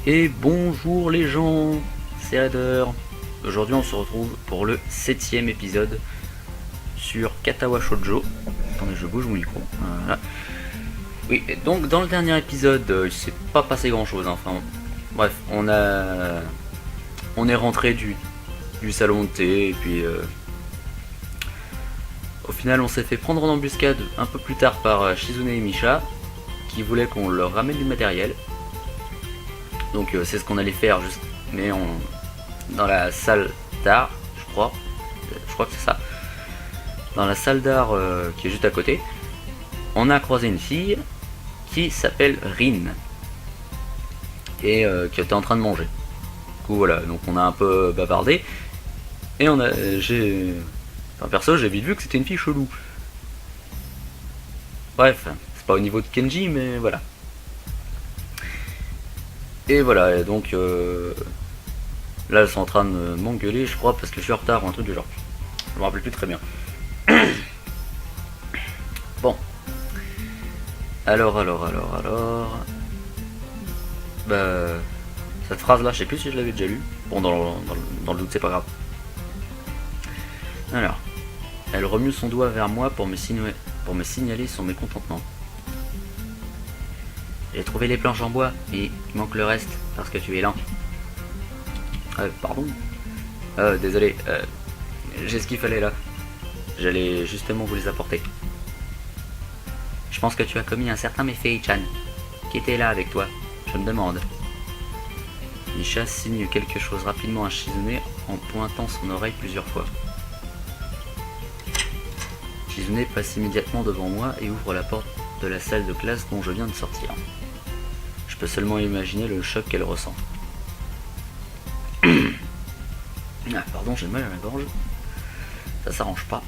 Et bonjour les gens, c'est Raider. Aujourd'hui on se retrouve pour le 7ème épisode sur Katawa Shoujo. Attendez, je bouge mon micro. Voilà. Oui, et donc dans le dernier épisode, il s'est pas passé grand chose. Enfin, bref, on est rentré du salon de thé et puis au final on s'est fait prendre en embuscade un peu plus tard par Shizune et Misha qui voulaient qu'on leur ramène du matériel. Donc c'est ce qu'on allait faire, mais dans la salle d'art, je crois que c'est ça. Dans la salle d'art qui est juste à côté, on a croisé une fille qui s'appelle Rin et qui était en train de manger. Du coup voilà, donc on a un peu bavardé et perso j'ai vite vu que c'était une fille chelou. Bref, c'est pas au niveau de Kenji, mais voilà. Et voilà, et donc là elles sont en train de m'engueuler, je crois, parce que je suis en retard ou un truc du genre. Je me rappelle plus très bien. Bon. Alors. Bah. Cette phrase là, je sais plus si je l'avais déjà lue. Bon, dans le doute, c'est pas grave. Alors. Elle remue son doigt vers moi pour me signaler son mécontentement. J'ai trouvé les planches en bois, mais il manque le reste parce que tu es lent. Pardon. Désolé. J'ai ce qu'il fallait là. J'allais justement vous les apporter. Je pense que tu as commis un certain méfait, Chan. Qui était là avec toi? Je me demande. Misha signe quelque chose rapidement à Shizune en pointant son oreille plusieurs fois. Shizune passe immédiatement devant moi et ouvre la porte de la salle de classe dont je viens de sortir. Je peux seulement imaginer le choc qu'elle ressent. Pardon, j'ai mal à la gorge. Ça s'arrange pas.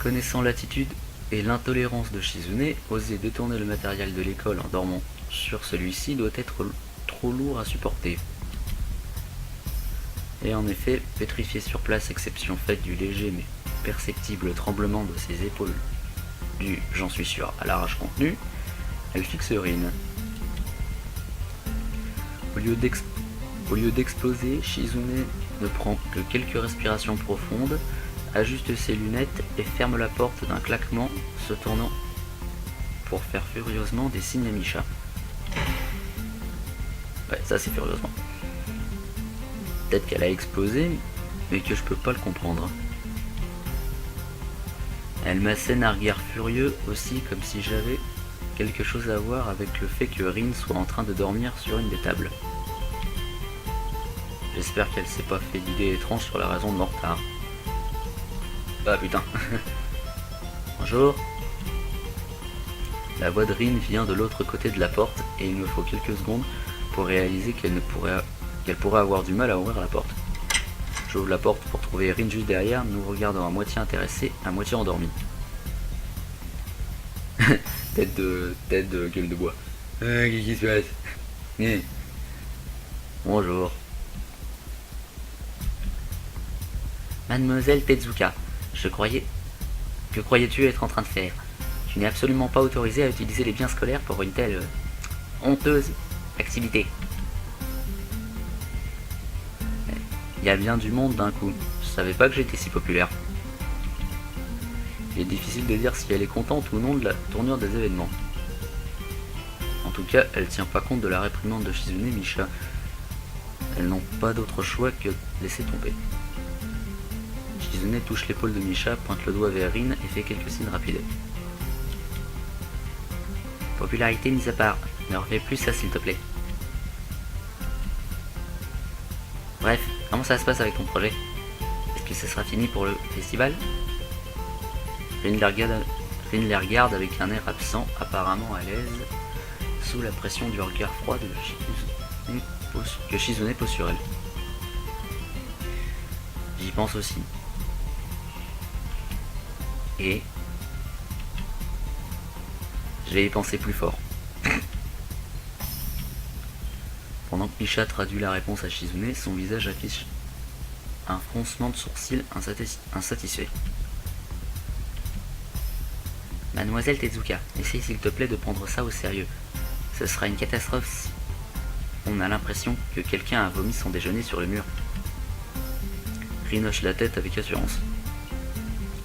Connaissant l'attitude et l'intolérance de Shizune, oser détourner le matériel de l'école en dormant sur celui-ci doit être trop lourd à supporter. Et en effet, pétrifié sur place, exception faite du léger mais perceptible tremblement de ses épaules, dû, j'en suis sûr, à la rage contenue, elle fixe Rin. Au lieu d'exploser, Shizune ne prend que quelques respirations profondes, ajuste ses lunettes et ferme la porte d'un claquement, se tournant pour faire furieusement des signes à Misha. Ouais, ça c'est furieusement. Peut-être qu'elle a explosé, mais que je peux pas le comprendre. Elle m'assène un regard furieux aussi, comme si j'avais quelque chose à voir avec le fait que Rin soit en train de dormir sur une des tables. J'espère qu'elle s'est pas fait d'idées étranges sur la raison de mon retard. Ah putain. Bonjour. La voix de Rin vient de l'autre côté de la porte et il me faut quelques secondes pour réaliser qu'elle pourrait avoir du mal à ouvrir la porte. J'ouvre la porte pour trouver Rin juste derrière, nous regardant à moitié intéressé, à moitié endormi. tête de gueule de bois. Qu'est-ce qui se passe? Bonjour. Mademoiselle Tezuka, que croyais-tu être en train de faire? Tu n'es absolument pas autorisée à utiliser les biens scolaires pour une telle honteuse activité. Il y a bien du monde d'un coup. Je savais pas que j'étais si populaire. Il est difficile de dire si elle est contente ou non de la tournure des événements. En tout cas, elle tient pas compte de la réprimande de Shizune et Misha. Elles n'ont pas d'autre choix que de laisser tomber. Shizune touche l'épaule de Misha, pointe le doigt vers Rin et fait quelques signes rapides. Popularité mise à part, ne refais plus ça s'il te plaît. Bref, comment ça se passe avec ton projet? Est-ce que ça sera fini pour le festival? Rin les regarde avec un air absent, apparemment à l'aise, sous la pression du regard froid que Shizune pose sur elle. J'y pense aussi. Et je vais y penser plus fort. Pendant que Misha traduit la réponse à Shizune, son visage affiche un froncement de sourcils insatisfait. Mademoiselle Tezuka, essaye s'il te plaît de prendre ça au sérieux. Ce sera une catastrophe On a l'impression que quelqu'un a vomi son déjeuner sur le mur. Rin hoche la tête avec assurance.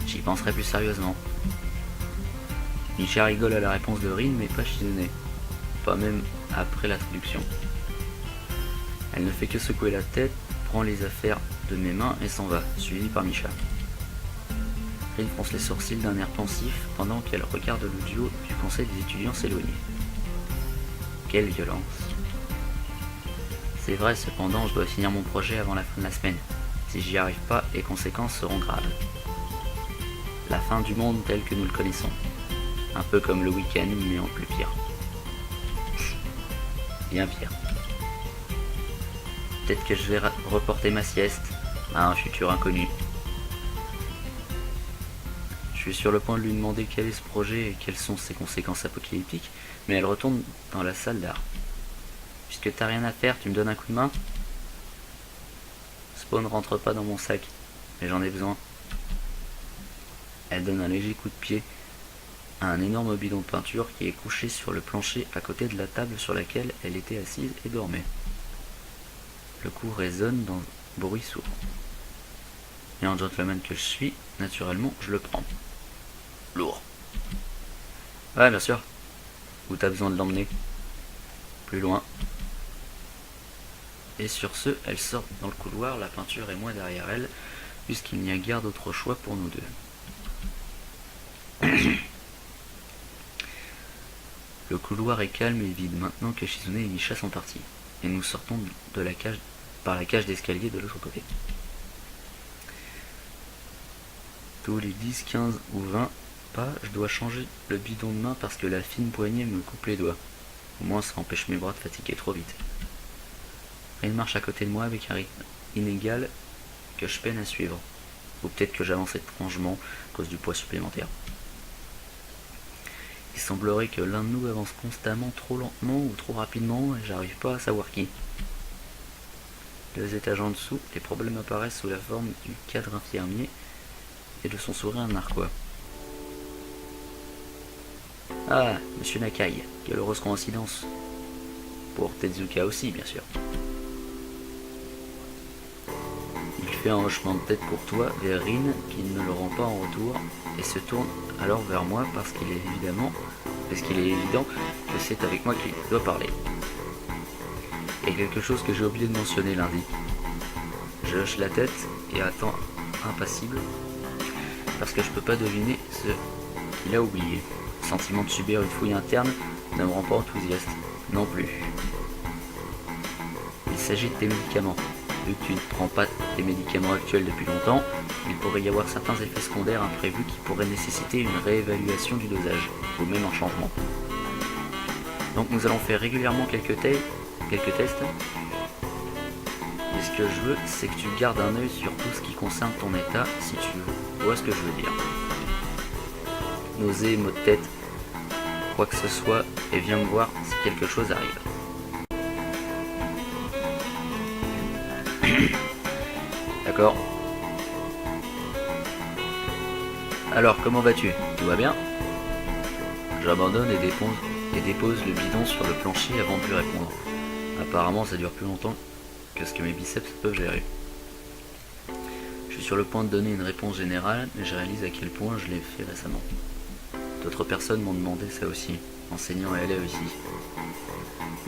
J'y penserai plus sérieusement. Misha rigole à la réponse de Rin, mais pas Shizune. Pas même après la traduction. Elle ne fait que secouer la tête, prend les affaires de mes mains et s'en va, suivie par Misha. Rin fronce les sourcils d'un air pensif pendant qu'elle regarde le duo du conseil des étudiants s'éloigner. Quelle violence. C'est vrai, cependant, je dois finir mon projet avant la fin de la semaine. Si j'y arrive pas, les conséquences seront graves. La fin du monde tel que nous le connaissons. Un peu comme le week-end, mais en plus pire. Bien pire. Peut-être que je vais reporter ma sieste à un futur inconnu. Je suis sur le point de lui demander quel est ce projet et quelles sont ses conséquences apocalyptiques, mais elle retourne dans la salle d'art. Puisque t'as rien à faire, tu me donnes un coup de main? Spawn rentre pas dans mon sac, mais j'en ai besoin. Elle donne un léger coup de pied à un énorme bidon de peinture qui est couché sur le plancher à côté de la table sur laquelle elle était assise et dormait. Le coup résonne d'un bruit sourd. Et en gentleman que je suis, naturellement, je le prends. Lourd. Ouais, bien sûr. Où t'as besoin de l'emmener? Plus loin. Et sur ce, elle sort dans le couloir, la peinture et moi derrière elle, puisqu'il n'y a guère d'autre choix pour nous deux. Le couloir est calme et vide maintenant que Shizune et Misha sont partis, et nous sortons de la cage par la cage d'escalier de l'autre côté. Tous les 10, 15 ou 20 pas, je dois changer le bidon de main parce que la fine poignée me coupe les doigts. Au moins ça empêche mes bras de fatiguer trop vite. Elle marche à côté de moi avec un rythme inégal que je peine à suivre. Ou peut-être que j'avance étrangement à cause du poids supplémentaire. Il semblerait que l'un de nous avance constamment trop lentement ou trop rapidement et j'arrive pas à savoir qui. 2 étages en dessous, les problèmes apparaissent sous la forme du cadre infirmier et de son sourire narquois. Ah, monsieur Nakai, quelle heureuse coïncidence. Pour Tezuka aussi, bien sûr. Il fait un hochement de tête courtois vers Rin qui ne le rend pas en retour et se tourne alors vers moi parce qu'il est évident que c'est avec moi qu'il doit parler. Il y a quelque chose que j'ai oublié de mentionner lundi. Je hoche la tête et attends impassible parce que je peux pas deviner ce qu'il a oublié. Le sentiment de subir une fouille interne ne me rend pas enthousiaste non plus. Il s'agit de tes médicaments. Vu que tu ne prends pas tes médicaments actuels depuis longtemps, il pourrait y avoir certains effets secondaires imprévus qui pourraient nécessiter une réévaluation du dosage, ou même un changement. Donc nous allons faire régulièrement quelques tests. Et ce que je veux, c'est que tu gardes un œil sur tout ce qui concerne ton état, si tu vois ce que je veux dire. Nausées, maux de tête, quoi que ce soit, et viens me voir si quelque chose arrive. D'accord. Alors, comment vas-tu? Tout va bien? J'abandonne et dépose le bidon sur le plancher avant de lui répondre. Apparemment, ça dure plus longtemps que ce que mes biceps peuvent gérer. Je suis sur le point de donner une réponse générale, mais je réalise à quel point je l'ai fait récemment. D'autres personnes m'ont demandé ça aussi, enseignants et élèves ici.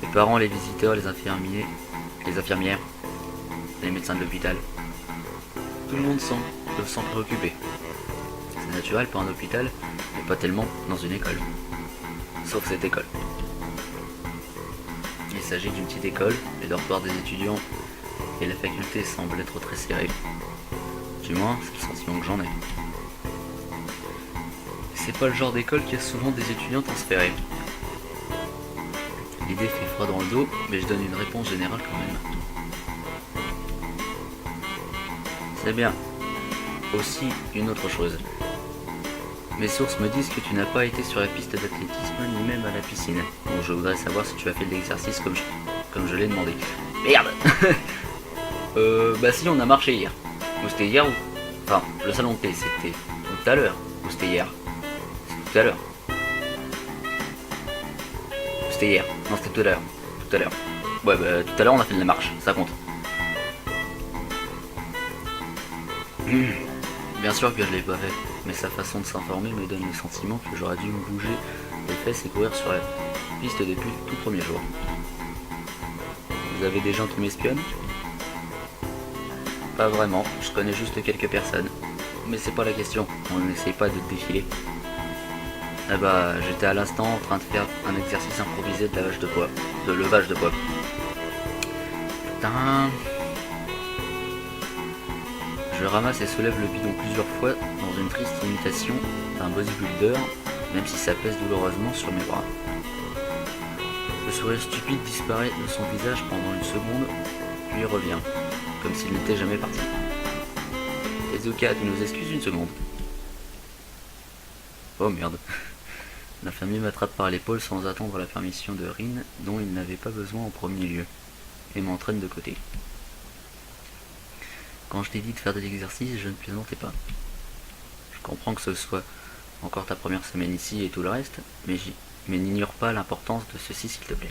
Les parents, les visiteurs, les infirmières, les médecins de l'hôpital. Tout le monde semble s'en préoccuper. C'est naturel pour un hôpital, mais pas tellement dans une école. Sauf cette école. Il s'agit d'une petite école, les dortoirs des étudiants et la faculté semblent être très serrés. Du moins, c'est le sentiment que j'en ai. C'est pas le genre d'école qui a souvent des étudiants transférés. L'idée fait froid dans le dos, mais je donne une réponse générale quand même. C'est bien. Aussi, une autre chose. Mes sources me disent que tu n'as pas été sur la piste d'athlétisme ni même à la piscine. Donc je voudrais savoir si tu as fait de l'exercice comme je l'ai demandé. Merde. Bah si, on a marché hier. Ou c'était hier ou... Enfin, le salon de thé, c'était tout à l'heure. Ou c'était hier. C'était tout à l'heure. C'était hier. Non, c'était tout à l'heure. Tout à l'heure. Ouais, bah tout à l'heure on a fait de la marche, ça compte. Bien sûr que je l'ai pas fait, mais sa façon de s'informer me donne le sentiment que j'aurais dû me bouger les fesses et courir sur la piste depuis le tout premier jour. Vous avez des gens qui m'espionnent? Pas vraiment, je connais juste quelques personnes. Mais c'est pas la question, on n'essaye pas de te défiler. Ah bah, j'étais à l'instant en train de faire un exercice improvisé de lavage de poids. De levage de poids. Putain. Je ramasse et soulève le bidon plusieurs fois dans une triste imitation d'un bodybuilder, même si ça pèse douloureusement sur mes bras. Le sourire stupide disparaît de son visage pendant une seconde, puis revient, comme s'il n'était jamais parti. Tezuka, tu nous excuses une seconde. Oh merde. L'infirmier m'attrape par l'épaule sans attendre la permission de Rin, dont il n'avait pas besoin en premier lieu, et m'entraîne de côté. Quand je t'ai dit de faire de l'exercice, je ne plaisantais pas. Je comprends que ce soit encore ta première semaine ici et tout le reste, mais n'ignore pas l'importance de ceci s'il te plaît.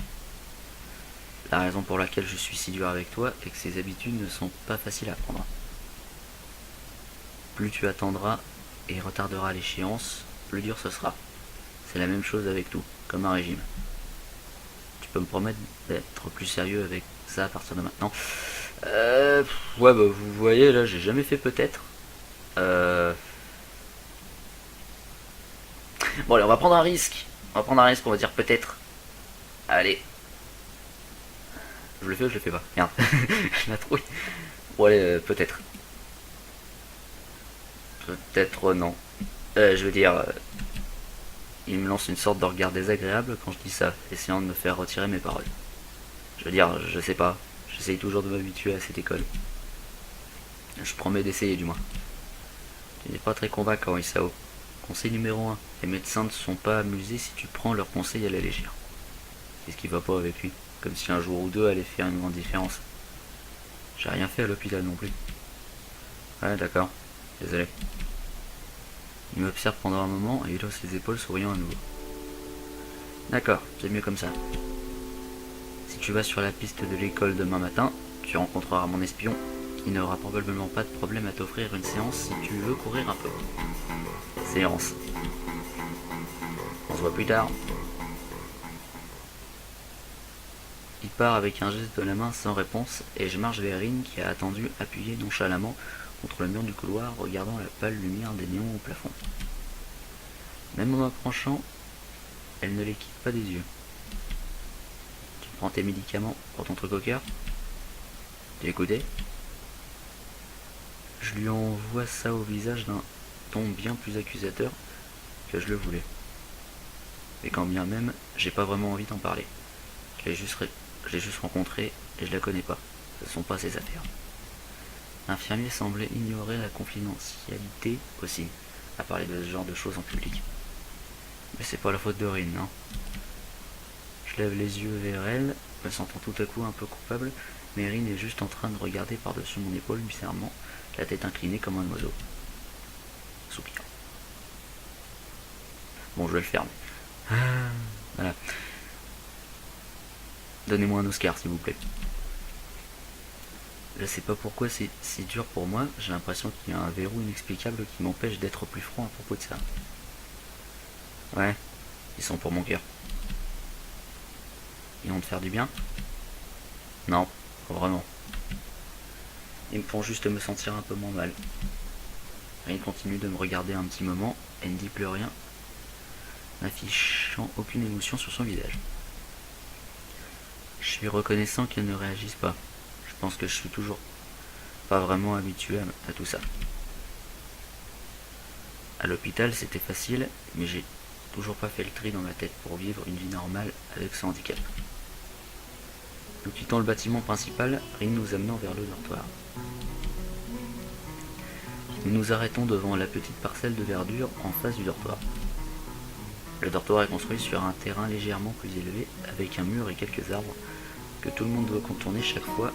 La raison pour laquelle je suis si dur avec toi est que ces habitudes ne sont pas faciles à prendre. Plus tu attendras et retarderas l'échéance, plus dur ce sera. C'est la même chose avec tout, comme un régime. Tu peux me promettre d'être plus sérieux avec ça à partir de maintenant? Ouais, bah vous voyez, là j'ai jamais fait peut-être. Bon allez, on va prendre un risque. On va dire peut-être. Allez. Je le fais ou je le fais pas? Merde. Je la trouille. Bon allez, peut-être. Peut-être non. Je veux dire... il me lance une sorte de regard désagréable quand je dis ça, essayant de me faire retirer mes paroles. Je veux dire, je sais pas. J'essaye toujours de m'habituer à cette école. Je promets d'essayer du moins. Tu n'es pas très convaincant, Isao. Conseil numéro 1. Les médecins ne sont pas amusés si tu prends leurs conseils à la légère. Qu'est-ce qui va pas avec lui? Comme si un jour ou deux allait faire une grande différence. J'ai rien fait à l'hôpital non plus. Ouais, d'accord. Désolé. Il m'observe pendant un moment et il hausse ses épaules souriant à nouveau. D'accord, c'est mieux comme ça. Si tu vas sur la piste de l'école demain matin, tu rencontreras mon espion. Il n'aura probablement pas de problème à t'offrir une séance si tu veux courir un peu. Séance. On se voit plus tard. Il part avec un geste de la main sans réponse et je marche vers Rin qui a attendu appuyé nonchalamment contre le mur du couloir regardant la pâle lumière des néons au plafond. Même en m'approchant, elle ne les quitte pas des yeux. Tu prends tes médicaments pour ton truc au cœur? Tu écoutais? Je lui envoie ça au visage d'un ton bien plus accusateur que je le voulais. Et quand bien même, j'ai pas vraiment envie d'en parler. Je l'ai juste rencontrée et je la connais pas. Ce sont pas ses affaires. L'infirmier semblait ignorer la confidentialité aussi, à parler de ce genre de choses en public. Mais c'est pas la faute de Rin, non? Je lève les yeux vers elle, me sentant tout à coup un peu coupable, mais Rin est juste en train de regarder par-dessus mon épaule bizarrement, la tête inclinée comme un oiseau. Soupir. Bon, je vais le faire. Voilà. Donnez-moi un Oscar, s'il vous plaît. Je sais pas pourquoi c'est si dur pour moi, j'ai l'impression qu'il y a un verrou inexplicable qui m'empêche d'être plus franc à propos de ça. Ouais, ils sont pour mon cœur. Ils vont te faire du bien? Non, pas vraiment. Ils me font juste me sentir un peu moins mal. Rin continue de me regarder un petit moment et ne dit plus rien, n'affichant aucune émotion sur son visage. Je suis reconnaissant qu'elle ne réagisse pas. Je pense que je suis toujours pas vraiment habitué à tout ça. À l'hôpital, c'était facile, mais j'ai toujours pas fait le tri dans ma tête pour vivre une vie normale avec ce handicap. Nous quittons le bâtiment principal, Rin nous amenant vers le dortoir. Nous nous arrêtons devant la petite parcelle de verdure en face du dortoir. Le dortoir est construit sur un terrain légèrement plus élevé, avec un mur et quelques arbres que tout le monde doit contourner chaque fois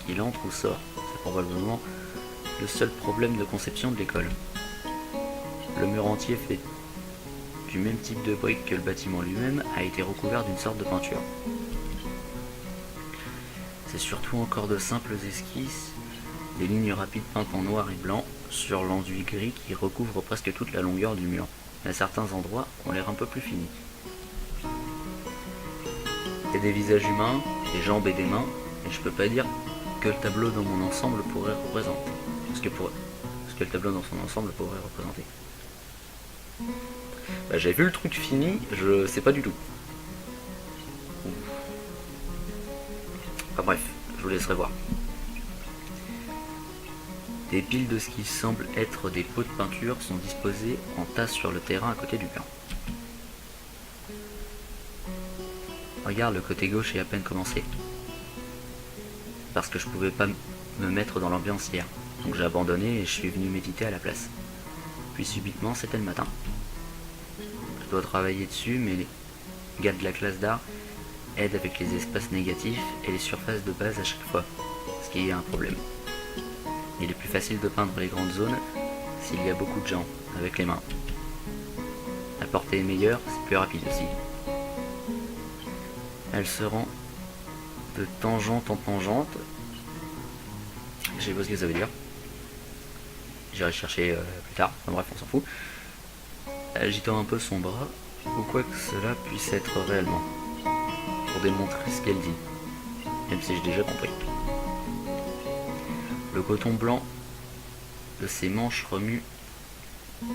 qu'il entre ou sort. C'est probablement le seul problème de conception de l'école. Le mur entier fait du même type de briques que le bâtiment lui-même a été recouvert d'une sorte de peinture. C'est surtout encore de simples esquisses, des lignes rapides peintes en noir et blanc sur l'enduit gris qui recouvre presque toute la longueur du mur. Mais certains endroits ont l'air un peu plus finis. Il y a des visages humains, des jambes et des mains, et je peux pas dire que le tableau dans mon ensemble pourrait représenter. Ce que le tableau dans son ensemble pourrait représenter. Bah, j'ai vu le truc fini, je sais pas du tout. Enfin bref, je vous laisserai voir. Des piles de ce qui semble être des pots de peinture sont disposées en tas sur le terrain à côté du mur. Regarde, le côté gauche est à peine commencé. Parce que je pouvais pas me mettre dans l'ambiance hier. Donc j'ai abandonné et je suis venu méditer à la place. Puis subitement, c'était le matin. Je dois travailler dessus, mais les gars de la classe d'art aident avec les espaces négatifs et les surfaces de base à chaque fois. Ce qui est un problème. Il est plus facile de peindre les grandes zones s'il y a beaucoup de gens, avec les mains. La portée est meilleure, c'est plus rapide aussi. Elle se rend de tangente en tangente. Je sais pas ce que ça veut dire. J'irai chercher plus tard, enfin bref, on s'en fout. Agitant un peu son bras, ou quoi que cela puisse être réellement, pour démontrer ce qu'elle dit, même si j'ai déjà compris. Le coton blanc de ses manches remue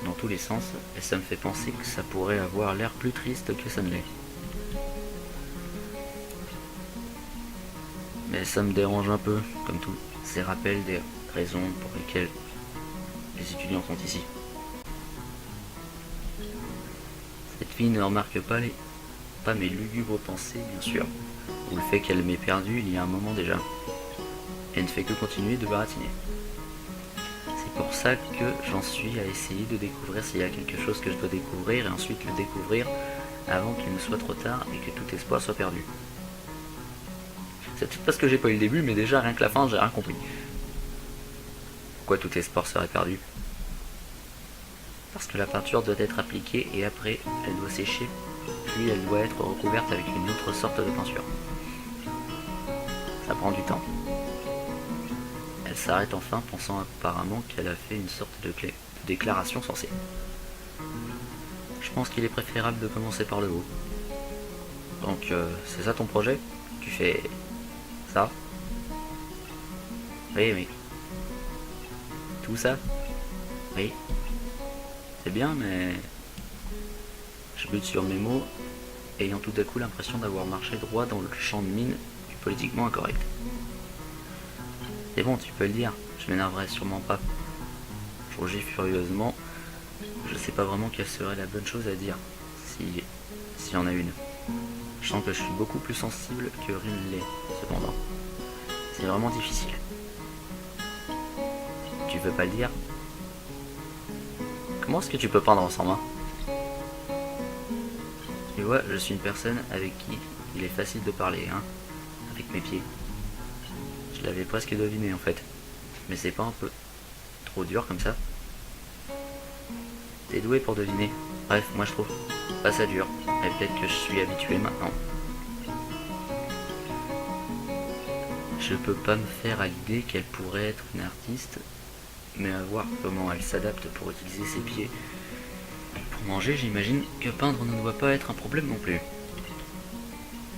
dans tous les sens, et ça me fait penser que ça pourrait avoir l'air plus triste que ça ne l'est. Mais ça me dérange un peu, comme tous ces rappels des raisons pour lesquelles les étudiants sont ici. Cette fille ne remarque pas mes lugubres pensées, bien sûr, ou le fait qu'elle m'ait perdu il y a un moment déjà. Elle ne fait que continuer de baratiner. C'est pour ça que j'en suis à essayer de découvrir s'il y a quelque chose que je dois découvrir et ensuite le découvrir avant qu'il ne soit trop tard et que tout espoir soit perdu. C'est peut-être parce que j'ai pas eu le début, mais déjà rien que la fin, j'ai rien compris. Pourquoi tout espoir serait perdu? Parce que la peinture doit être appliquée et après elle doit sécher, puis elle doit être recouverte avec une autre sorte de peinture. Ça prend du temps. Elle s'arrête enfin, pensant apparemment qu'elle a fait une sorte de déclaration sensée. Je pense qu'il est préférable de commencer par le haut. Donc c'est ça ton projet? Tu fais ça? Oui. Tout ça? Oui. C'est bien, mais je bute sur mes mots, ayant tout à coup l'impression d'avoir marché droit dans le champ de mine du politiquement incorrect. C'est bon, tu peux le dire, je m'énerverai sûrement pas. Je rougis furieusement, je sais pas vraiment quelle serait la bonne chose à dire, s'il y en a une. Je sens que je suis beaucoup plus sensible que Rin l'est, cependant. C'est vraiment difficile. Tu veux pas le dire? Comment est-ce que tu peux peindre sans main? Tu vois, je suis une personne avec qui il est facile de parler, hein, avec mes pieds. Je l'avais presque deviné en fait. Mais c'est pas un peu trop dur comme ça? T'es doué pour deviner. Bref, moi je trouve pas ça dur. Mais peut-être que je suis habitué maintenant. Je peux pas me faire à l'idée qu'elle pourrait être une artiste, mais à voir comment elle s'adapte pour utiliser ses pieds. Pour manger, j'imagine que peindre ne doit pas être un problème non plus.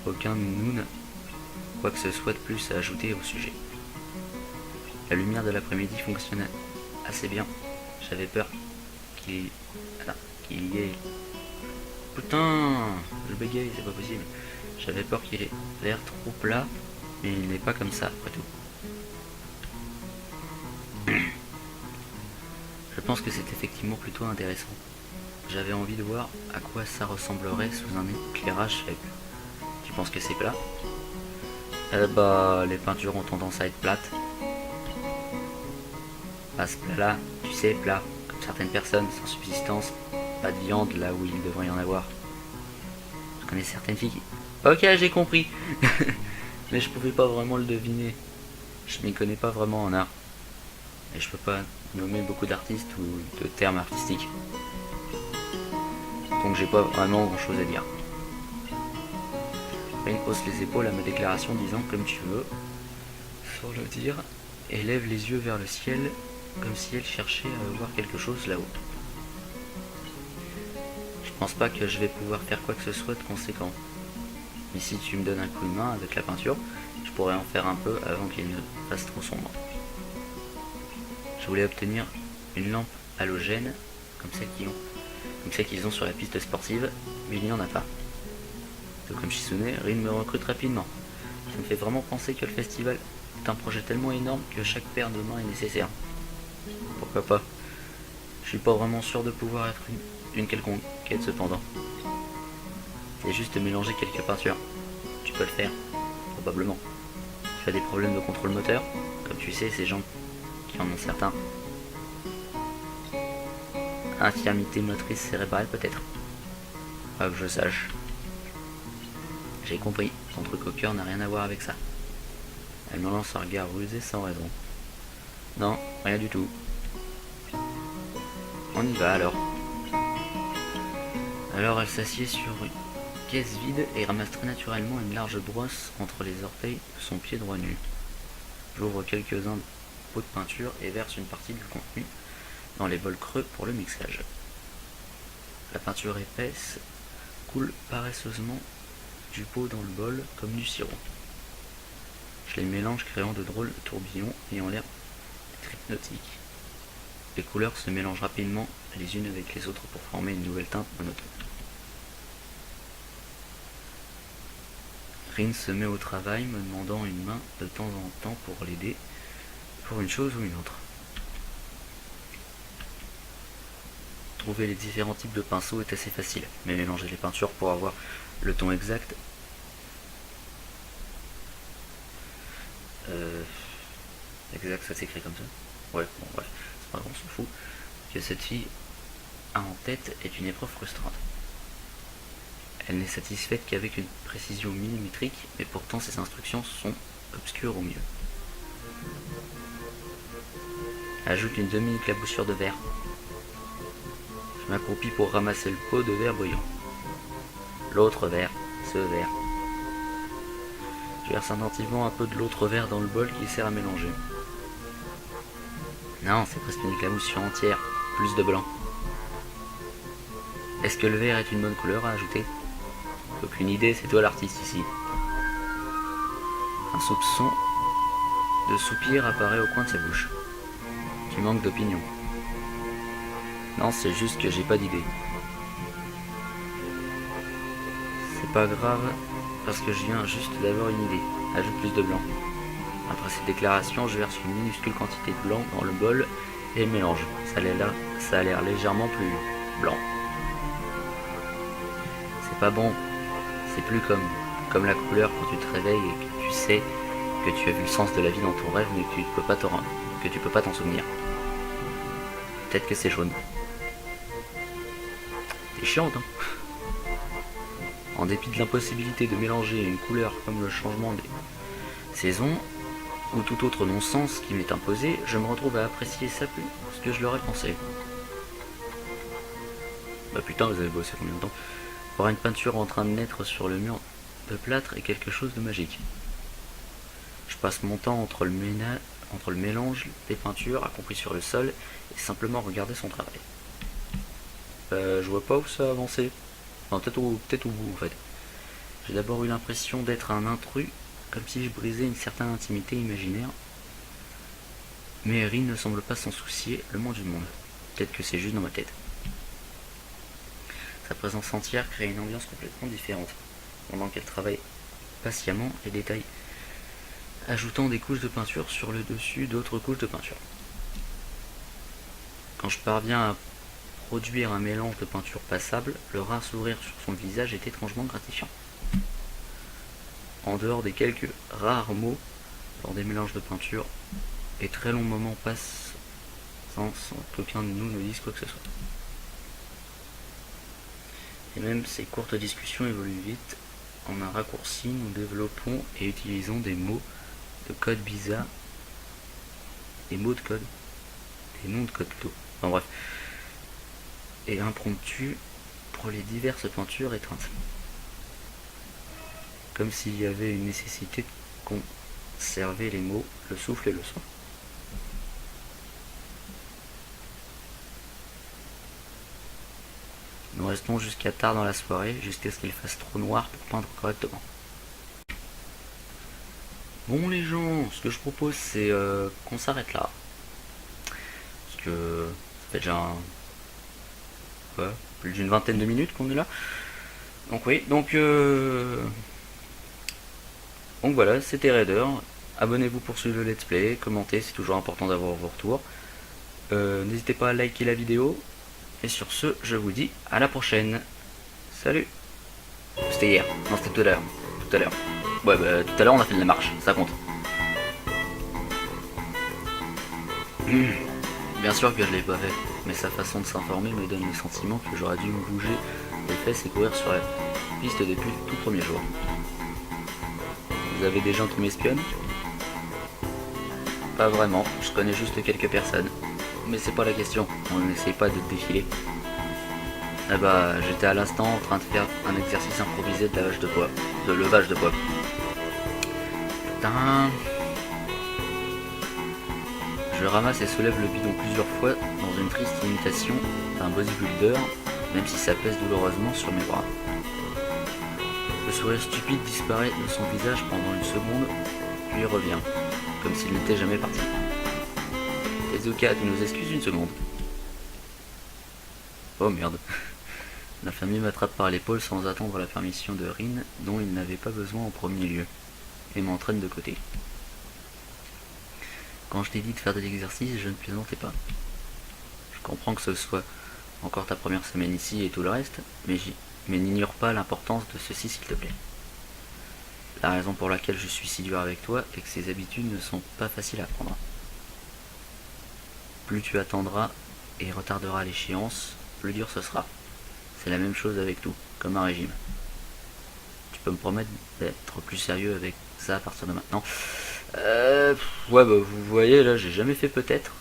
Aucun nounoun, quoi que ce soit de plus à ajouter au sujet. La lumière de l'après-midi fonctionnait assez bien. J'avais peur qu'il y ait... Putain, je bégaye, c'est pas possible. J'avais peur qu'il ait l'air trop plat, mais il n'est pas comme ça après tout. Je pense que c'est effectivement plutôt intéressant. J'avais envie de voir à quoi ça ressemblerait sous un éclairage faible. Tu penses que c'est plat? Bah, les peintures ont tendance à être plates. Pas ce plat-là, tu sais, plat, comme certaines personnes, sans subsistance, pas de viande là où il devrait y en avoir. Je connais certaines filles qui... Ok, j'ai compris. Mais je pouvais pas vraiment le deviner. Je m'y connais pas vraiment en art. Et je peux pas nommer beaucoup d'artistes ou de termes artistiques. Donc j'ai pas vraiment grand chose à dire. Rin hausse les épaules à ma déclaration disant comme tu veux. pour le dire, et lève les yeux vers le ciel, comme si elle cherchait à voir quelque chose là-haut. Je pense pas que je vais pouvoir faire quoi que ce soit de conséquent. Mais si tu me donnes un coup de main avec la peinture, je pourrais en faire un peu avant qu'il ne fasse trop sombre. Je voulais obtenir une lampe halogène, comme celle qu'ils ont sur la piste sportive, mais il n'y en a pas. Tout comme Shizune, Rin me recrute rapidement. Ça me fait vraiment penser que le festival est un projet tellement énorme que chaque paire de mains est nécessaire. Pourquoi pas? Je suis pas vraiment sûr de pouvoir être une quelconque quête cependant. C'est juste mélanger quelques peintures. Tu peux le faire, probablement. Tu as des problèmes de contrôle moteur, comme tu sais, ces gens qui en ont certains. Infirmité motrice cérébrale peut-être. Pas que je sache. J'ai compris, ton truc au cœur n'a rien à voir avec ça. Elle me lance un regard rusé sans raison. Non, rien du tout. On y va alors. Alors elle s'assied sur une caisse vide et ramasse très naturellement une large brosse entre les orteils de son pied droit nu. J'ouvre quelques-uns de pots de peinture et verse une partie du contenu dans les bols creux pour le mixage. La peinture épaisse coule paresseusement du pot dans le bol comme du sirop. Je les mélange créant de drôles de tourbillons ayant l'air hypnotiques. Les couleurs se mélangent rapidement les unes avec les autres pour former une nouvelle teinte monotone. Rin se met au travail, me demandant une main de temps en temps pour l'aider, pour une chose ou une autre. Trouver les différents types de pinceaux est assez facile, mais mélanger les peintures pour avoir le ton exact... Exact, ça s'écrit comme ça. Ouais, bon bref, c'est pas grave, on s'en fout. Que cette fille a en tête est une épreuve frustrante. Elle n'est satisfaite qu'avec une précision millimétrique, mais pourtant ses instructions sont obscures au mieux. Ajoute une demi-éclaboussure de verre. Je m'accroupis pour ramasser le pot de verre brillant. L'autre verre, ce verre. Je verse attentivement un peu de l'autre verre dans le bol qui sert à mélanger. Non, c'est presque une éclaboussure entière, plus de blanc. Est-ce que le vert est une bonne couleur à ajouter? Aucune idée, c'est toi l'artiste ici. Un soupçon de soupir apparaît au coin de sa bouche. Tu manques d'opinion. Non, c'est juste que j'ai pas d'idée. C'est pas grave, parce que je viens juste d'avoir une idée. Ajoute plus de blanc. Après cette déclaration, je verse une minuscule quantité de blanc dans le bol et mélange. Ça a l'air légèrement plus blanc. C'est pas bon. C'est plus comme la couleur quand tu te réveilles et que tu sais que tu as vu le sens de la vie dans ton rêve mais que tu peux pas t'en souvenir. Peut-être que c'est jaune. T'es chiante, hein. En dépit de l'impossibilité de mélanger une couleur comme le changement des saisons ou tout autre non-sens qui m'est imposé, je me retrouve à apprécier ça plus que je l'aurais pensé. Bah putain, vous avez bossé combien de temps? Voir une peinture en train de naître sur le mur de plâtre est quelque chose de magique. Je passe mon temps entre le mélange des peintures accomplis sur le sol et simplement regarder son travail. Je vois pas où ça a avancé. Enfin, peut-être au bout en fait. J'ai d'abord eu l'impression d'être un intrus, comme si je brisais une certaine intimité imaginaire. Mais Rin ne semble pas s'en soucier le moins du monde. Peut-être que c'est juste dans ma tête. Sa présence entière crée une ambiance complètement différente, pendant qu'elle travaille patiemment et détaille, ajoutant des couches de peinture sur le dessus d'autres couches de peinture. Quand je parviens à produire un mélange de peinture passable, le rare sourire sur son visage est étrangement gratifiant. En dehors des quelques rares mots lors des mélanges de peinture, et très longs moments passent sans qu'aucun de nous ne dise quoi que ce soit. Et même ces courtes discussions évoluent vite. En un raccourci, nous développons et utilisons des mots de code bizarres. Des mots de code. Des noms de code plutôt. Enfin bref. Et impromptus pour les diverses peintures étreintes. Comme s'il y avait une nécessité Servez les mots, le souffle et le son. Nous restons jusqu'à tard dans la soirée, jusqu'à ce qu'il fasse trop noir pour peindre correctement. Bon les gens, ce que je propose c'est qu'on s'arrête là. Parce que ça fait déjà plus d'une vingtaine de minutes qu'on est là. Donc oui, donc voilà, c'était Raider. Abonnez-vous pour suivre le let's play, commentez, c'est toujours important d'avoir vos retours. N'hésitez pas à liker la vidéo. Et sur ce, je vous dis à la prochaine. Salut. C'était hier. Non, c'était tout à l'heure. Tout à l'heure. Ouais, bah tout à l'heure on a fait de la marche, ça compte. Bien sûr que je l'ai pas fait, mais sa façon de s'informer me donne le sentiment que j'aurais dû me bouger les fesses et courir sur la piste depuis le tout premier jour. Vous avez des gens qui m'espionnent? Pas vraiment, je connais juste quelques personnes. Mais c'est pas la question, on n'essaye pas de défiler. Ah bah, j'étais à l'instant en train de faire un exercice improvisé de lavage de poids. De levage de poids. Putain. Je ramasse et soulève le bidon plusieurs fois dans une triste imitation d'un bodybuilder, même si ça pèse douloureusement sur mes bras. Le sourire stupide disparaît de son visage pendant une seconde, puis revient, comme s'il n'était jamais parti. Tezuka, tu nous excuses une seconde. Oh merde. La famille m'attrape par l'épaule sans attendre la permission de Rin, dont il n'avait pas besoin en premier lieu, et m'entraîne de côté. Quand je t'ai dit de faire de l'exercice, je ne plaisantais pas. Je comprends que ce soit encore ta première semaine ici et tout le reste, mais n'ignore pas l'importance de ceci s'il te plaît. La raison pour laquelle je suis si dur avec toi est que ces habitudes ne sont pas faciles à prendre. Plus tu attendras et retarderas l'échéance, plus dur ce sera. C'est la même chose avec tout, comme un régime. Tu peux me promettre d'être plus sérieux avec ça à partir de maintenant? Ouais bah vous voyez là, j'ai jamais fait peut-être.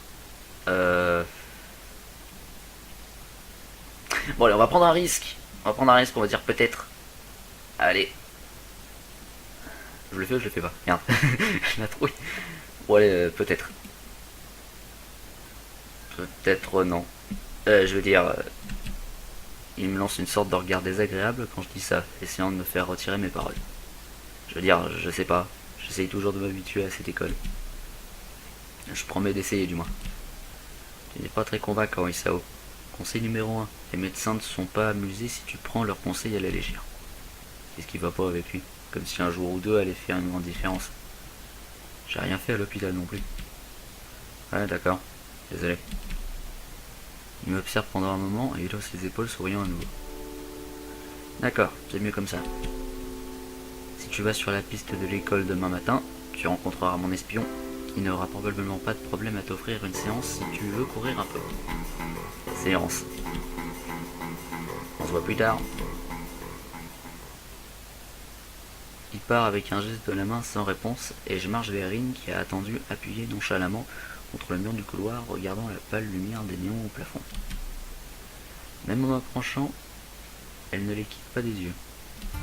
Bon allez, on va prendre un risque. On va dire peut-être. Allez. Je le fais ou je le fais pas? Merde. Je la trouille. Bon allez, peut-être. Peut-être non. Je veux dire... il me lance une sorte de regard désagréable quand je dis ça, essayant de me faire retirer mes paroles. Je veux dire, je sais pas. J'essaye toujours de m'habituer à cette école. Je promets d'essayer du moins. Tu n'es pas très convaincant, Isao. Conseil numéro 1. Les médecins ne sont pas amusés si tu prends leurs conseils à la légère. Qu'est-ce qui va pas avec lui? Comme si un jour ou deux allait faire une grande différence. J'ai rien fait à l'hôpital non plus. Ouais, d'accord. Désolé. Il m'observe pendant un moment et il hausse les épaules souriant à nouveau. D'accord, c'est mieux comme ça. Si tu vas sur la piste de l'école demain matin, tu rencontreras mon espion. Il n'aura probablement pas de problème à t'offrir une séance si tu veux courir un peu. Séance. On se voit plus tard. Il part avec un geste de la main sans réponse et je marche vers Rin qui a attendu appuyé nonchalamment contre le mur du couloir regardant la pâle lumière des néons au plafond. Même en m'approchant, elle ne les quitte pas des yeux.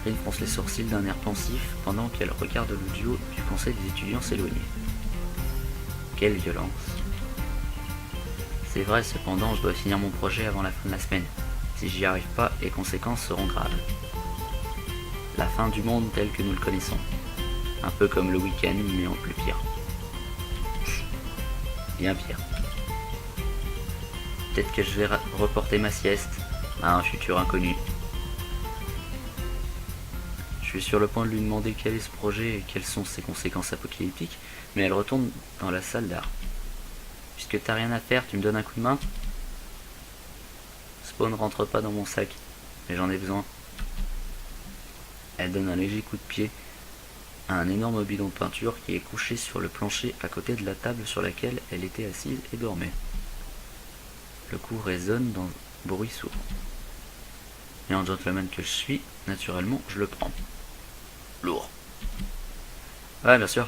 Rin fronce les sourcils d'un air pensif pendant qu'elle regarde le duo du conseil des étudiants s'éloigner. Quelle violence. C'est vrai, cependant, je dois finir mon projet avant la fin de la semaine. Si j'y arrive pas, les conséquences seront graves. La fin du monde tel que nous le connaissons. Un peu comme le week-end, mais en plus pire. Bien pire. Peut-être que je vais reporter ma sieste à un futur inconnu. Je suis sur le point de lui demander quel est ce projet et quelles sont ses conséquences apocalyptiques, mais elle retourne dans la salle d'art. Puisque t'as rien à faire, tu me donnes un coup de main? Spawn rentre pas dans mon sac, mais j'en ai besoin. Elle donne un léger coup de pied à un énorme bidon de peinture qui est couché sur le plancher à côté de la table sur laquelle elle était assise et dormait. Le coup résonne dans un bruit sourd. Et en gentleman que je suis, naturellement, je le prends. Lourd. Ouais, bien sûr.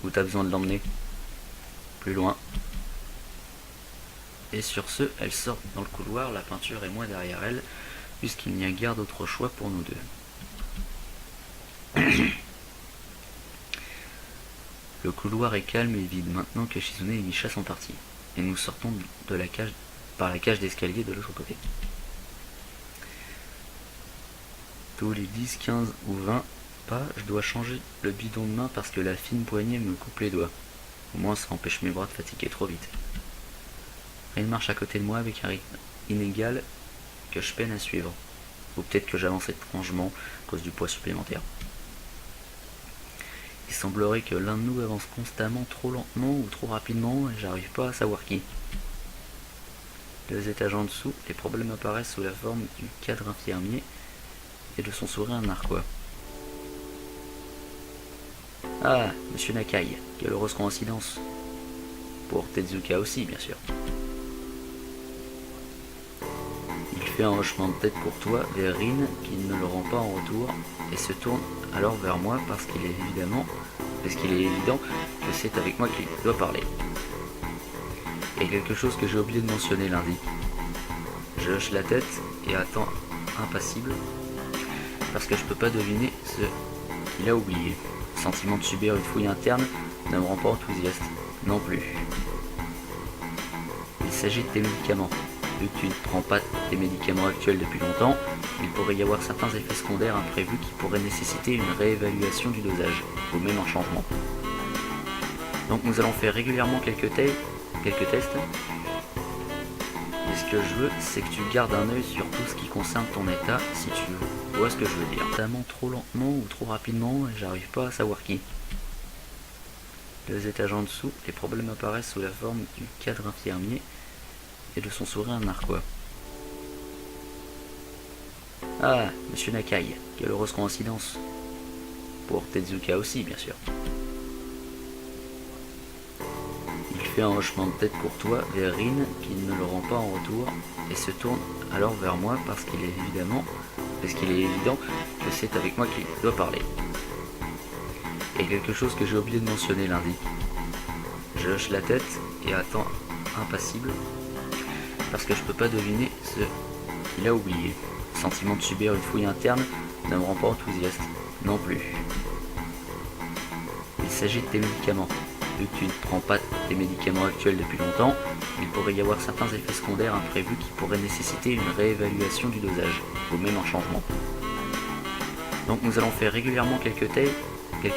Où t'as besoin de l'emmener? Plus loin. Et sur ce, elle sort dans le couloir, la peinture et moi derrière elle, puisqu'il n'y a guère d'autre choix pour nous deux. Le couloir est calme et vide maintenant que Shizune et Misha sont partis, et nous sortons de la cage par la cage d'escalier de l'autre côté. Tous les 10, 15 ou 20 pas, je dois changer le bidon de main parce que la fine poignée me coupe les doigts. Au moins ça empêche mes bras de fatiguer trop vite. Rin marche à côté de moi avec un rythme inégal que je peine à suivre. Ou peut-être que j'avance étrangement à cause du poids supplémentaire. Il semblerait que l'un de nous avance constamment trop lentement ou trop rapidement et j'arrive pas à savoir qui. 2 étages en dessous, les problèmes apparaissent sous la forme du cadre infirmier et de son sourire narquois. Ah, Monsieur Nakai, quelle heureuse coïncidence. Pour Tezuka aussi, bien sûr. Il fait un hochement de tête pour toi vers Rin, qui ne le rend pas en retour, et se tourne alors vers moi parce qu'il est évident que c'est avec moi qu'il doit parler. Et quelque chose que j'ai oublié de mentionner lundi. Je hoche la tête et attends impassible, parce que je peux pas deviner ce qu'il a oublié. Le sentiment de subir une fouille interne ne me rend pas enthousiaste, non plus. Il s'agit de tes médicaments. Vu que tu ne prends pas tes médicaments actuels depuis longtemps, il pourrait y avoir certains effets secondaires imprévus qui pourraient nécessiter une réévaluation du dosage, ou même un changement. Donc nous allons faire régulièrement quelques tests. Et ce que je veux, c'est que tu gardes un œil sur tout ce qui concerne ton état, si tu vois ce que je veux dire. Notamment trop lentement ou trop rapidement, et j'arrive pas à savoir qui. 2 étages en dessous, les problèmes apparaissent sous la forme du cadre infirmier et de son sourire narquois. Ah, Monsieur Nakai, quelle heureuse coïncidence. Pour Tezuka aussi, bien sûr. Il fait un hochement de tête pour toi vers Rin, qui ne le rend pas en retour, et se tourne alors vers moi parce qu'il est évident que c'est avec moi qu'il doit parler. Et quelque chose que j'ai oublié de mentionner lundi. Je hoche la tête et attends impassible, parce que je peux pas deviner ce qu'il a oublié. Le sentiment de subir une fouille interne ne me rend pas enthousiaste, non plus. Il s'agit de tes médicaments. Vu que tu ne prends pas tes médicaments actuels depuis longtemps, il pourrait y avoir certains effets secondaires imprévus qui pourraient nécessiter une réévaluation du dosage, ou même un changement. Donc nous allons faire régulièrement quelques tests. Et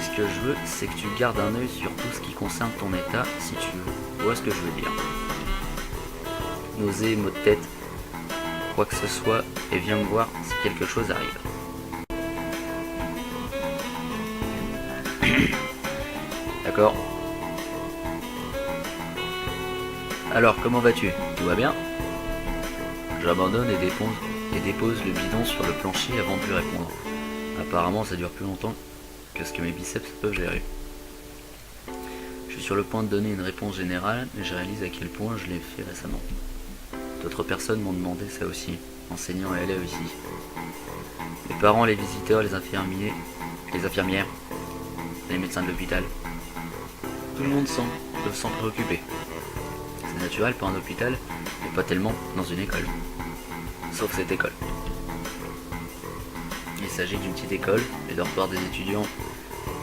ce que je veux, c'est que tu gardes un œil sur tout ce qui concerne ton état, si tu vois ce que je veux dire. Nausées, maux de tête, quoi que ce soit, et viens me voir si quelque chose arrive. D'accord. Alors, comment vas-tu? Tout va bien? J'abandonne et dépose le bidon sur le plancher avant de lui répondre. Apparemment, ça dure plus longtemps que ce que mes biceps peuvent gérer. Je suis sur le point de donner une réponse générale, mais je réalise à quel point je l'ai fait récemment. D'autres personnes m'ont demandé ça aussi, enseignants et élèves ici. Les parents, les visiteurs, les infirmières, les médecins de l'hôpital. Tout le monde semble s'en préoccuper. C'est naturel pour un hôpital, mais pas tellement dans une école. Sauf cette école. Il s'agit d'une petite école, les dortoirs des étudiants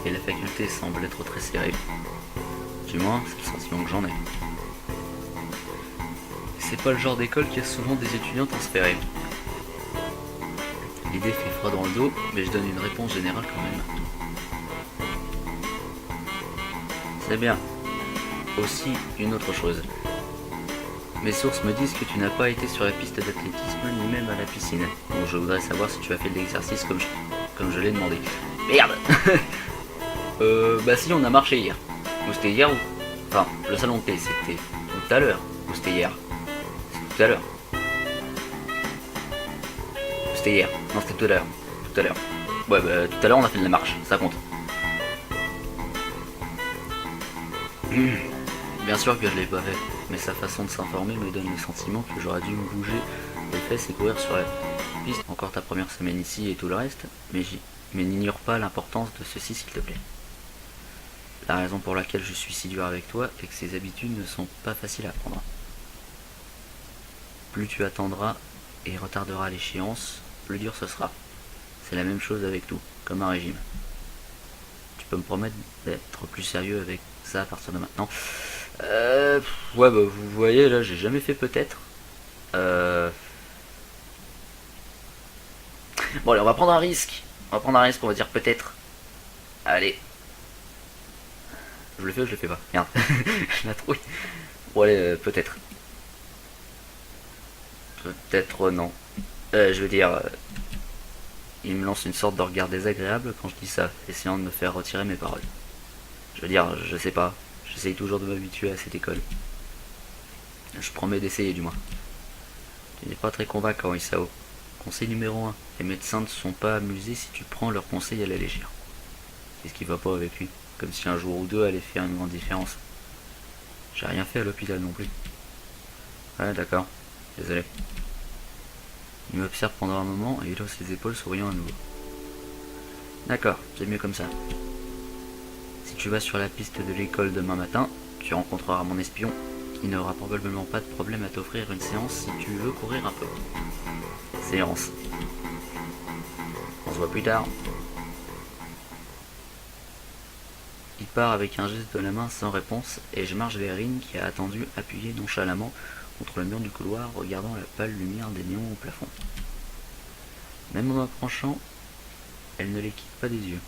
et la faculté semblent être très serrés. Du moins, c'est le sentiment que j'en ai. C'est pas le genre d'école qui a souvent des étudiants transférés. L'idée fait froid dans le dos, mais je donne une réponse générale quand même. C'est bien. Aussi, une autre chose. Mes sources me disent que tu n'as pas été sur la piste d'athlétisme ni même à la piscine. Donc je voudrais savoir si tu as fait de l'exercice comme je l'ai demandé. Merde. Bah si, on a marché hier. Ou c'était hier ou... Enfin, le salon de thé, c'était tout à l'heure. Ou c'était hier? C'est tout à l'heure. C'était hier. Non, c'était tout à l'heure. Tout à l'heure. Ouais, bah tout à l'heure on a fait de la marche. Ça compte. Bien sûr que je l'ai pas fait, mais sa façon de s'informer me donne le sentiment que j'aurais dû me bouger les fesses et courir sur la piste. Encore ta première semaine ici et tout le reste, mais n'ignore pas l'importance de ceci s'il te plaît. La raison pour laquelle je suis si dur avec toi est que ces habitudes ne sont pas faciles à prendre. Plus tu attendras et retarderas l'échéance, plus dur ce sera. C'est la même chose avec tout, comme un régime. peux me promettre d'être plus sérieux avec ça à partir de maintenant. Ouais, bah vous voyez, là, j'ai jamais fait peut-être. Bon, allez, on va prendre un risque. On va dire peut-être. Allez. Je le fais ou je le fais pas? Merde. Je la trouille. Bon, allez, peut-être. Peut-être non. Je veux dire, il me lance une sorte de regard désagréable quand je dis ça, essayant de me faire retirer mes paroles. Je veux dire, je sais pas. J'essaye toujours de m'habituer à cette école. Je promets d'essayer du moins. Tu n'es pas très convaincant, Isao. Conseil numéro 1. Les médecins ne sont pas amusés si tu prends leurs conseils à la légère. Qu'est-ce qui va pas avec lui? Comme si un jour ou deux allait faire une grande différence. J'ai rien fait à l'hôpital non plus. Ouais, d'accord. Désolé. Il m'observe pendant un moment et il hausse les épaules, souriant à nouveau. D'accord, c'est mieux comme ça. Si tu vas sur la piste de l'école demain matin, tu rencontreras mon espion qui n'aura probablement pas de problème à t'offrir une séance si tu veux courir un peu. Séance. On se voit plus tard. Il part avec un geste de la main sans réponse et je marche vers Rin qui a attendu appuyé nonchalamment contre le mur du couloir regardant la pâle lumière des néons au plafond. Même en m'approchant, elle ne les quitte pas des yeux.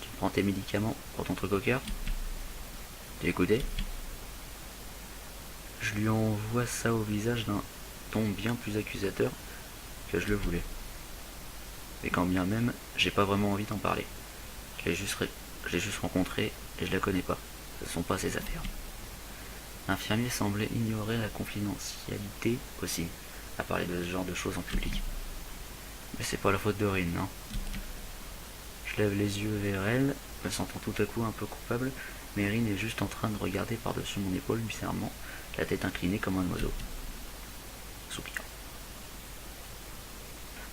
Tu prends tes médicaments pour ton truc au cœur? Tu écouté? Je lui envoie ça au visage d'un ton bien plus accusateur que je le voulais. Et quand bien même, j'ai pas vraiment envie d'en parler. Je l'ai juste rencontrée et je la connais pas. Ce sont pas ses affaires. L'infirmier semblait ignorer la confidentialité aussi, à parler de ce genre de choses en public. Mais c'est pas la faute de Rin, non? Je lève les yeux vers elle, me sentant tout à coup un peu coupable, mais Rin est juste en train de regarder par-dessus mon épaule bizarrement, la tête inclinée comme un oiseau. Soupir.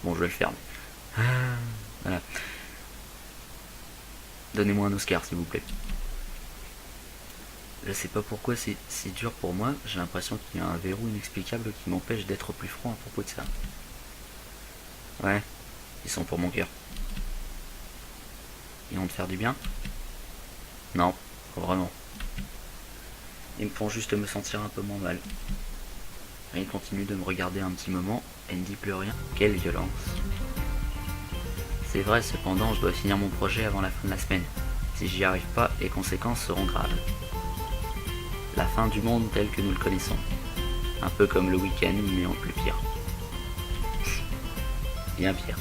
Bon, je vais le faire. Voilà. Donnez-moi un Oscar, s'il vous plaît. Je sais pas pourquoi c'est si dur pour moi, j'ai l'impression qu'il y a un verrou inexplicable qui m'empêche d'être plus franc à propos de ça. Ouais, ils sont pour mon cœur. Ils vont te faire du bien? Non, pas vraiment. Ils me font juste me sentir un peu moins mal. Rin continue de me regarder un petit moment et ne dit plus rien. Quelle violence. C'est vrai, cependant, je dois finir mon projet avant la fin de la semaine. Si j'y arrive pas, les conséquences seront graves. La fin du monde tel que nous le connaissons. Un peu comme le week-end, mais en plus pire. Bien pire.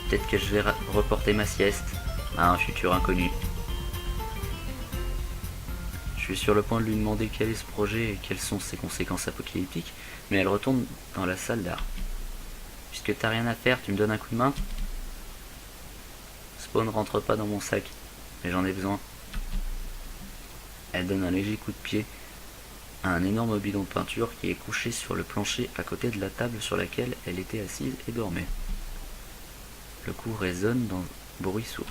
Peut-être que je vais reporter ma sieste à un futur inconnu. Je suis sur le point de lui demander quel est ce projet et quelles sont ses conséquences apocalyptiques, mais elle retourne dans la salle d'art. Puisque t'as rien à faire, tu me donnes un coup de main? Spawn rentre pas dans mon sac, mais j'en ai besoin. Elle donne un léger coup de pied à un énorme bidon de peinture qui est couché sur le plancher à côté de la table sur laquelle elle était assise et dormait. Le coup résonne dans un bruit sourd.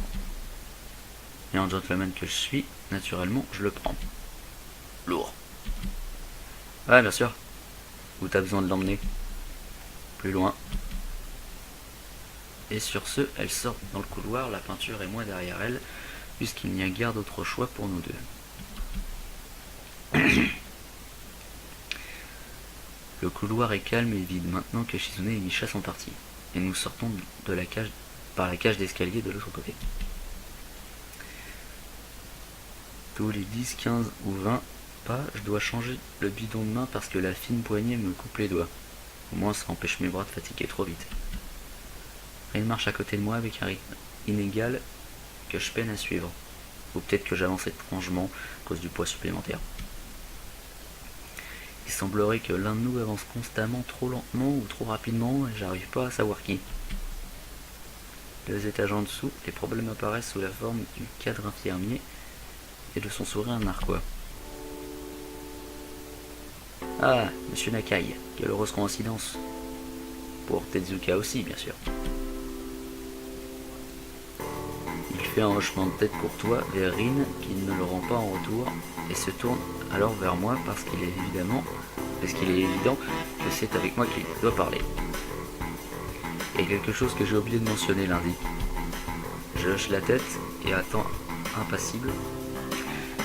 Et en gentleman que je suis, naturellement, je le prends. Lourd. Ouais, bien sûr. Où t'as besoin de l'emmener? Plus loin. Et sur ce, elle sort dans le couloir, la peinture et moi derrière elle, puisqu'il n'y a guère d'autre choix pour nous deux. Le couloir est calme et vide maintenant que Shizune et Misha sont partis, et nous sortons de la cage par la cage d'escalier de l'autre côté. Tous les 10, 15 ou 20 pas, je dois changer le bidon de main parce que la fine poignée me coupe les doigts. Au moins ça empêche mes bras de fatiguer trop vite. Rin marche à côté de moi avec un rythme inégal que je peine à suivre. Ou peut-être que j'avance étrangement à cause du poids supplémentaire. Il semblerait que l'un de nous avance constamment trop lentement ou trop rapidement et j'arrive pas à savoir qui. 2 étages en dessous, les problèmes apparaissent sous la forme du cadre infirmier et de son sourire narquois. Ah, monsieur Nakai, quelle heureuse coïncidence. Pour Tezuka aussi, bien sûr. Il fait un hochement de tête courtois vers Rin qui ne le rend pas en retour et se tourne alors vers moi parce qu'il est évident que c'est avec moi qu'il doit parler. Et quelque chose que j'ai oublié de mentionner lundi. Je hoche la tête et attends impassible,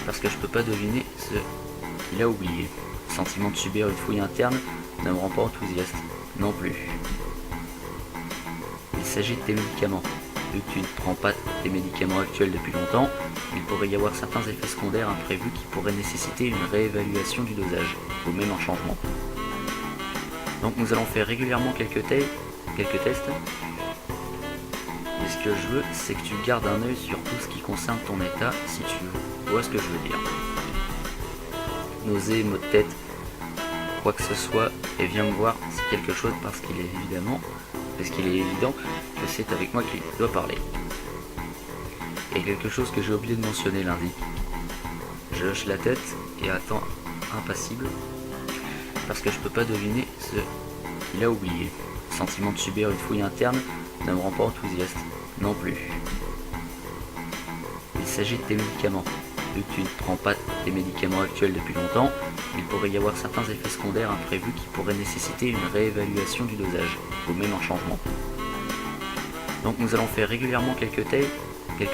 parce que je peux pas deviner ce qu'il a oublié. Le sentiment de subir une fouille interne ne me rend pas enthousiaste, non plus. Il s'agit de tes médicaments. Vu que tu ne prends pas tes médicaments actuels depuis longtemps, il pourrait y avoir certains effets secondaires imprévus qui pourraient nécessiter une réévaluation du dosage, ou même un changement. Donc nous allons faire régulièrement quelques tests. Et ce que je veux, c'est que tu gardes un œil sur tout ce qui concerne ton état, si tu vois ce que je veux dire. Nausées, maux de tête, quoi que ce soit, et viens me voir si quelque chose, parce qu'il est évident que c'est avec moi qu'il doit parler. Et quelque chose que j'ai oublié de mentionner lundi. Je hoche la tête et attends impassible, parce que je peux pas deviner ce qu'il a oublié. Le sentiment de subir une fouille interne ne me rend pas enthousiaste, non plus. Il s'agit de tes médicaments. Vu que tu ne prends pas tes médicaments actuels depuis longtemps, il pourrait y avoir certains effets secondaires imprévus qui pourraient nécessiter une réévaluation du dosage, ou même un changement. Donc nous allons faire régulièrement quelques tests. Et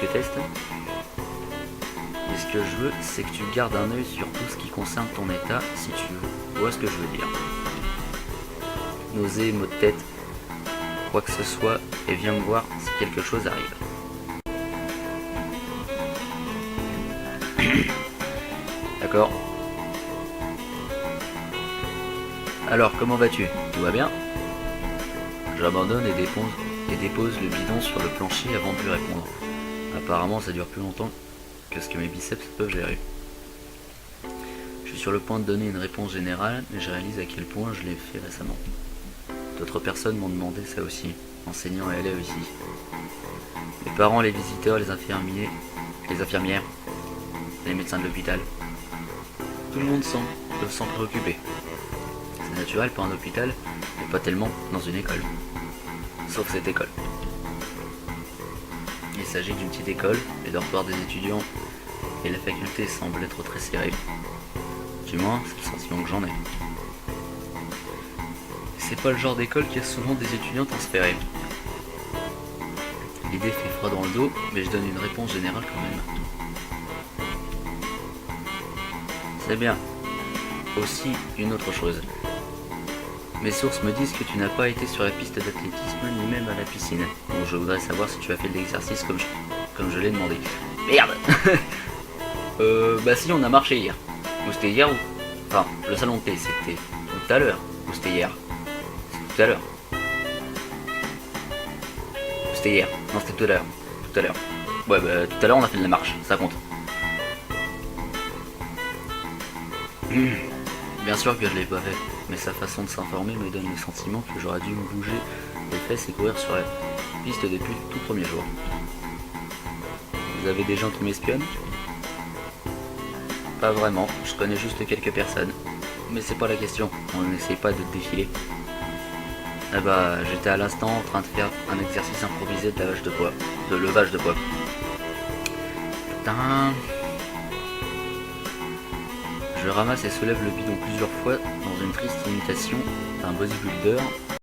ce que je veux, c'est que tu gardes un œil sur tout ce qui concerne ton état, si tu vois ce que je veux dire. Nausées, maux de tête, quoi que ce soit, et viens me voir si quelque chose arrive. D'accord. Alors, comment vas-tu? Tout va bien? J'abandonne et dépose le bidon sur le plancher avant de lui répondre. Apparemment, ça dure plus longtemps que ce que mes biceps peuvent gérer. Je suis sur le point de donner une réponse générale, mais je réalise à quel point je l'ai fait récemment. D'autres personnes m'ont demandé ça aussi, enseignants et élèves ici. Les parents, les visiteurs, les infirmières, les médecins de l'hôpital. Tout le monde semble s'en préoccuper. C'est naturel pour un hôpital, mais pas tellement dans une école. Sauf cette école. Il s'agit d'une petite école, les dortoirs des étudiants et la faculté semblent être très serrés. Du moins, c'est le sentiment que j'en ai. C'est pas le genre d'école qui a souvent des étudiants transférés. L'idée fait froid dans le dos, mais je donne une réponse générale quand même. C'est bien. Aussi, une autre chose. Mes sources me disent que tu n'as pas été sur la piste d'athlétisme ni même à la piscine. Donc je voudrais savoir si tu as fait de l'exercice comme je l'ai demandé. Merde. Bah si, on a marché hier. Ou c'était hier ou... Enfin, le salon de thé, c'était tout à l'heure. Ou c'était hier. C'est tout à l'heure. C'était hier. Non, c'était tout à l'heure. Tout à l'heure. Ouais, bah tout à l'heure on a fait de la marche. Ça compte. Bien sûr que je l'ai pas fait, mais sa façon de s'informer me donne le sentiment que j'aurais dû me bouger les fesses et courir sur la piste depuis le tout premier jour. Vous avez des gens qui m'espionnent? Pas vraiment, je connais juste quelques personnes. Mais c'est pas la question, on n'essaye pas de te défiler. Ah bah, j'étais à l'instant en train de faire un exercice improvisé de levage de poids. Putain... Je ramasse et soulève le bidon plusieurs fois dans une triste imitation d'un bodybuilder